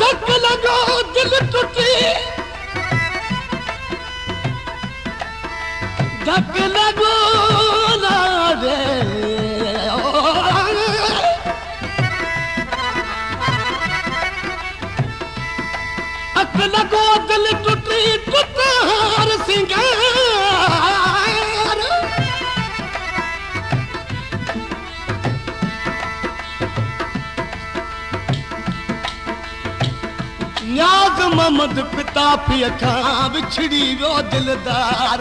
धक लॻो दिल टुटी धक लॻो धक लॻो दिल टुटी टुटार सिंगार न्याज़ मोहम्मद पिता पीअ खां विछड़ी वियो दिलदार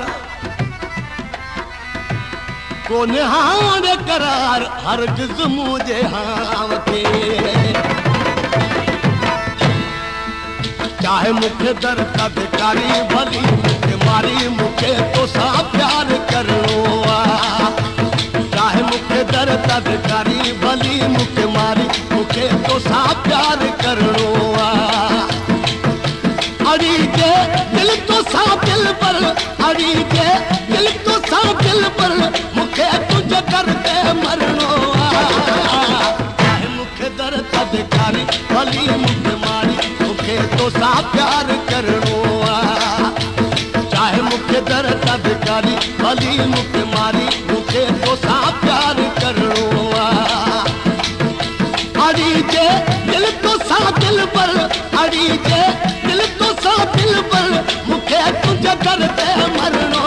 कोन्हे हाणे करार हरगिज़ मुंहिंजे हाव खे चाहे मूंखे दर कारी भली मूंखे मारी मूंखे तोसां प्यार करिणो आहे चाहे मूंखे दर कारी भली मूंखे मारी मूंखे तोसां प्यार करिणो आहे अड़ी के दिल तो सा दिल पर अड़ी के दिल तो सा दिल पर मुखे तुझे करते मरनो चाहे मुखे दर तदकारी भली मुखे मारी मुखे तो सा प्यार करनो चाहे मुखे दर तदकारी भली मुखे मारी मुखे तो सा प्यार करनो अड़ी के दिल तो सा दिल पर अड़ी के दिल तो सा दिल पर मुखे तुझे करते मरनो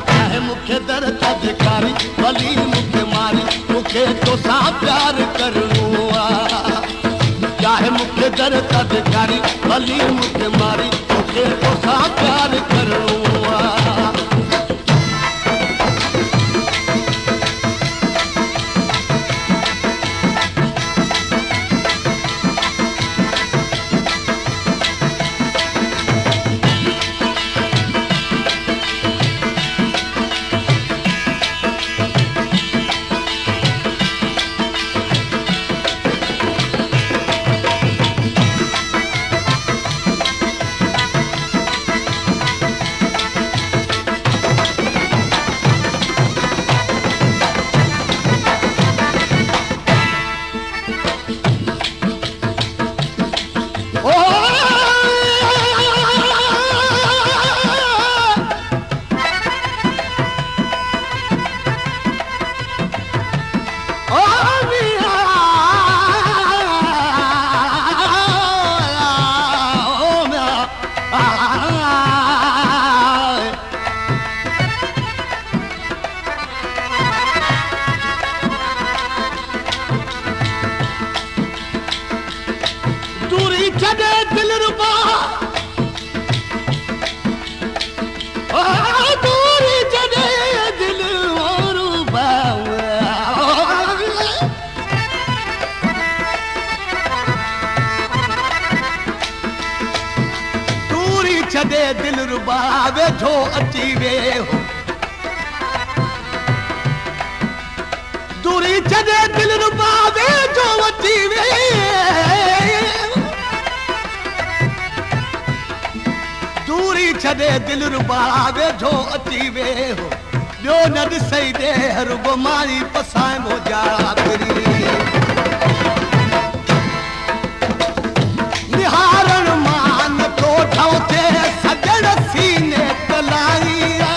चाहे मुखे दर तदकारी भली मुखे मारी मुखे तो सा प्यार करनो चाहे मुखे दर तदकारी भली मुखे मारी मुखे तो सा प्यार करनो दिल रुबा वेठो अची वे हो दूरी छॾे दिल रुबा वेठो अची वे दूरी छॾे दिल रुबा वेठो अची वे हो ॿियो न ॾिसई दे रुगो मारी पसाइबो जातिरी निहारण मान तो ठौते सजण सीने तलाईया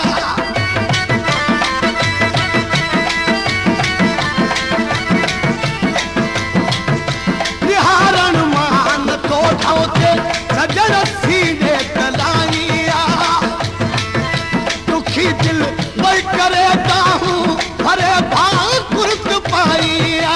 निहारण मान तो ठौते सजण सीने तलाईया दुखी दिल वही करे हूँ हरे भाग पुरख पाईया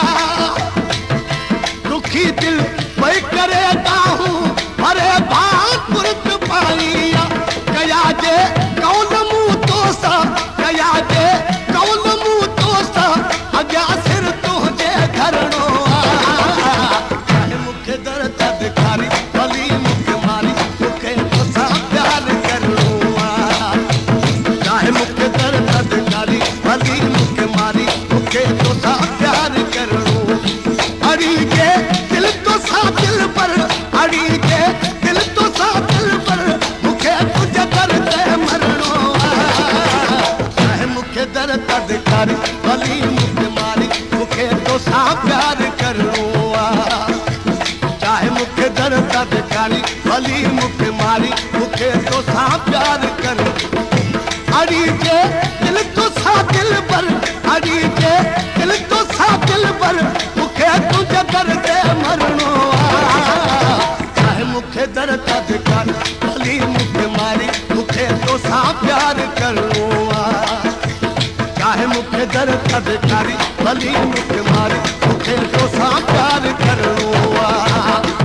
भिखारी भली मूंखे मारी मूंखे तोसां प्यार करणो आहे चाहे मूंखे दर तां भिखारी भली मूंखे मारी मूंखे तोसां प्यार करणो अड़ी जे दिल तोसां दिल भर अड़ी जे दिल तोसां दिल भर मूंखे तुंहिंजे दर ते मरणो आहे चाहे मूंखे दर तां भिखारी भली मूंखे मारी मूंखे तोसां प्यार करणो आहे चाहे मूंखे दर तां भिखारी भली मूंखे मारी मूंखे तोसां प्यार करणो आहे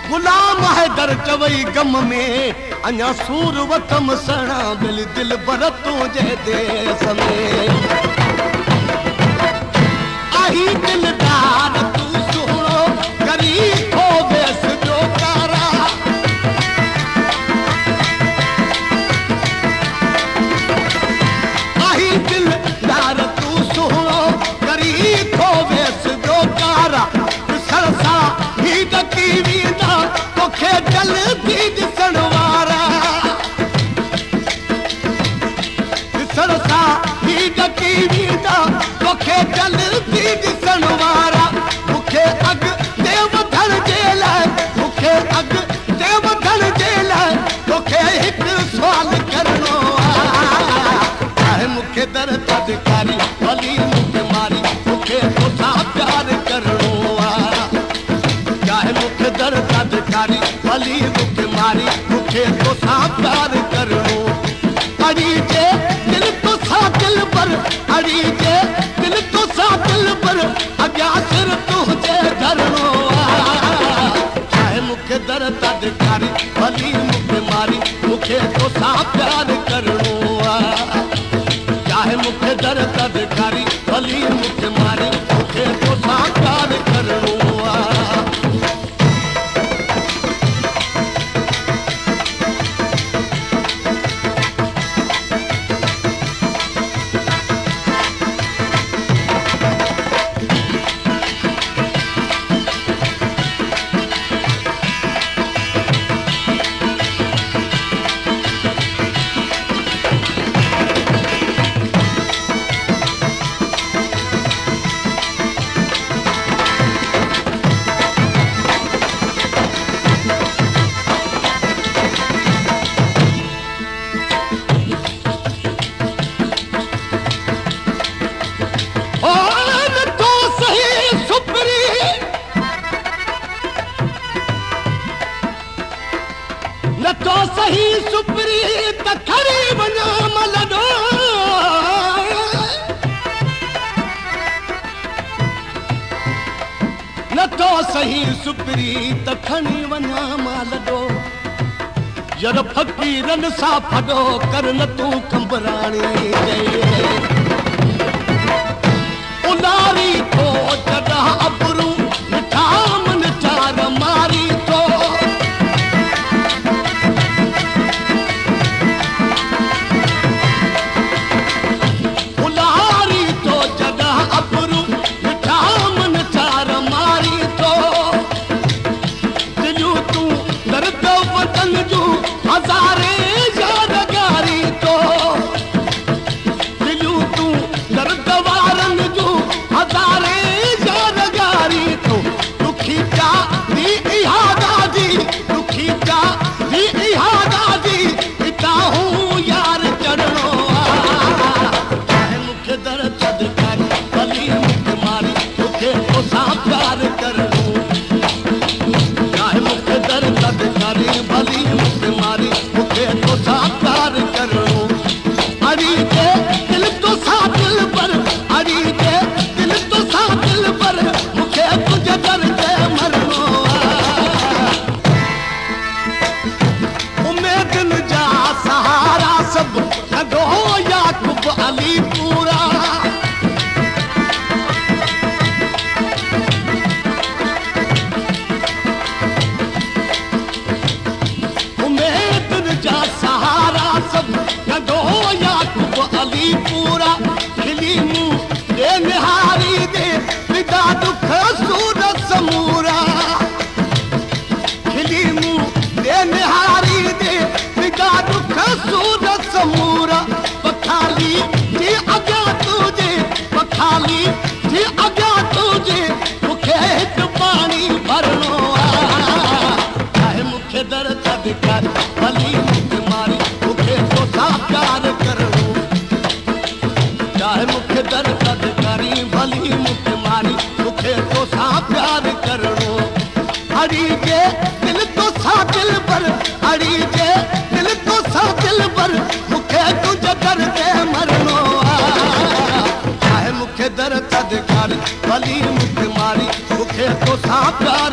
गुलाम हैदर चवई गम में अञा सूर वतम सणा दिल दिल भर तुंहिंजे देस में आही दिलदार तूं सुहिणो ग़रीब हो वेस जो कारा आही दिलदार तूं सुहिणो ग़रीब हो वेस जो कारा सरसा ही डकी वेंदा तोखे जल्दी ॾिसण वारा सरसा ही डकी वेंदा तोखे जल्दी ॾिसण वारा मूंखे अॻिते वधण जे लाइ मूंखे अॻिते वधण जे लाइ तोखे हिकु सुवाल करणो आहे चाहे मूंखे दर तां भिखारी भली मूंखे मारी मूंखे तोसां प्यार करणो आहे चाहे मूंखे दर तां भिखारी भली मूंखे मारी मूंखे तोसां प्यार करणो अड़ी जे दिल तोसां दिल भर अड़ी जे दिल तोसां दिल भर अॻियां सिर तुंहिंजे धरणो आहे चाहे मूंखे दर तां भिखारी भली मूंखे मारी मूंखे तोसां प्यार करणो आहे चाहे मूंखे दर तां भिखारी भली मूंखे मारी मूंखे तोसां प्यार करणो आहे तो सही सुपरी त खड़ी वञा मलडो न तो सही सुपरी त खड़ी वञा मलडो जड़ फकीरन सा फडो कर न तू कंबराणी उलारी तो जड़ा अबरू मिठा मन चार मारी तो मूंखे दर तदकारी भली मूंखे मारी मूंखे तोसां प्यार करणो अड़ी जे दिल तोसां दिल भर अड़ी जे दिल तोसां दिल भर मूंखे तुंहिंजे दर ते मरणो आहे मूंखे दर तदकारी भली मूंखे मारी मूंखे तोसां प्यार